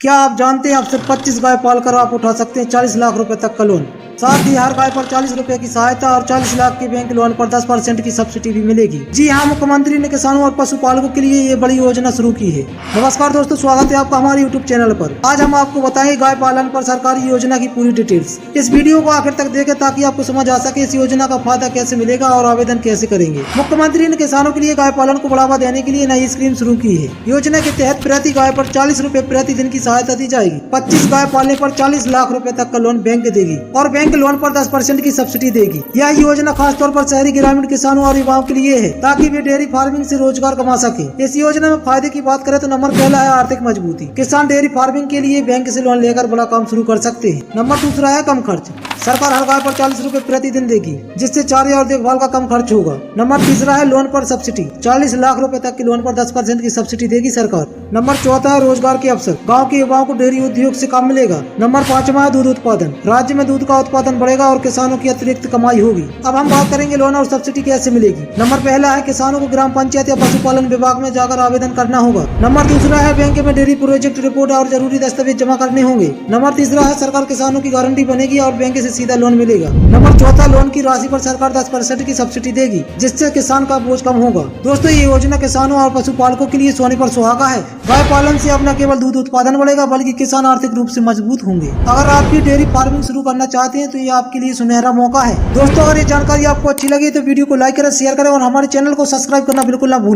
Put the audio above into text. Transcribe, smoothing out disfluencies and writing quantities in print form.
क्या आप जानते हैं आप सिर्फ 25 गाय पालकर आप उठा सकते हैं 40 लाख रुपए तक का लोन। साथ ही हर गाय पर 40 रुपए की सहायता और 40 लाख के बैंक लोन पर 10% की सब्सिडी भी मिलेगी। जी हाँ, मुख्यमंत्री ने किसानों और पशुपालकों के लिए ये बड़ी योजना शुरू की है। नमस्कार दोस्तों, स्वागत है आपका हमारे यूट्यूब चैनल पर। आज हम आपको बताएंगे गाय पालन पर सरकारी योजना की पूरी डिटेल्स। इस वीडियो को आखिर तक देखें ताकि आपको समझ आ सके इस योजना का फायदा कैसे मिलेगा और आवेदन कैसे करेंगे। मुख्यमंत्री ने किसानों के लिए गाय पालन को बढ़ावा देने के लिए नई स्कीम शुरू की है। योजना के तहत प्रति गाय पर 40 रुपए प्रति दिन की सहायता दी जाएगी। 25 गाय पालने पर 40 लाख रुपए तक का लोन बैंक देगी और बैंक लोन पर 10% की सब्सिडी देगी। यह योजना खासतौर पर शहरी ग्रामीण किसानों और युवाओं के लिए है ताकि वे डेयरी फार्मिंग से रोजगार कमा सके। इस योजना में फायदे की बात करें तो नंबर पहला है आर्थिक मजबूती। किसान डेयरी फार्मिंग के लिए बैंक से लोन लेकर बड़ा काम शुरू कर सकते हैं। नंबर दूसरा है कम खर्च। सरकार हर गाय पर 40 रुपए प्रति दिन देगी जिससे चारे और देखभाल का कम खर्च होगा। नंबर तीसरा है लोन पर सब्सिडी। 40 लाख रुपए तक के लोन पर 10% की सब्सिडी देगी सरकार। नंबर चौथा है रोजगार के अवसर। गाँव के युवाओं को डेयरी उद्योग से काम मिलेगा। नंबर पांचवा है दूध उत्पादन। राज्य में दूध का उत्पादन बढ़ेगा और किसानों की अतिरिक्त कमाई होगी। अब हम बात करेंगे लोन और सब्सिडी कैसे मिलेगी। नंबर पहला है किसानों को ग्राम पंचायत या पशुपालन विभाग में जाकर आवेदन करना होगा। नंबर दूसरा है बैंक में डेयरी प्रोजेक्ट रिपोर्ट और जरूरी दस्तावेज जमा करने होंगे। नंबर तीसरा है सरकार किसानों की गारंटी बनेगी और बैंक से सीधा लोन मिलेगा। नंबर चौथा लोन की राशि पर सरकार 10% की सब्सिडी देगी जिससे किसान का बोझ कम होगा। दोस्तों, ये योजना किसानों और पशुपालकों के लिए सोने पर सुहागा है। गाय पालन से अपना केवल दूध उत्पादन बढ़ेगा बल्कि किसान आर्थिक रूप से मजबूत होंगे। अगर आप भी डेयरी फार्मिंग शुरू करना चाहते हैं तो ये आपके लिए सुनहरा मौका है। दोस्तों, अगर ये जानकारी आपको अच्छी लगी तो वीडियो को लाइक करें, शेयर करें और हमारे चैनल को सब्सक्राइब करना बिल्कुल ना भूलें।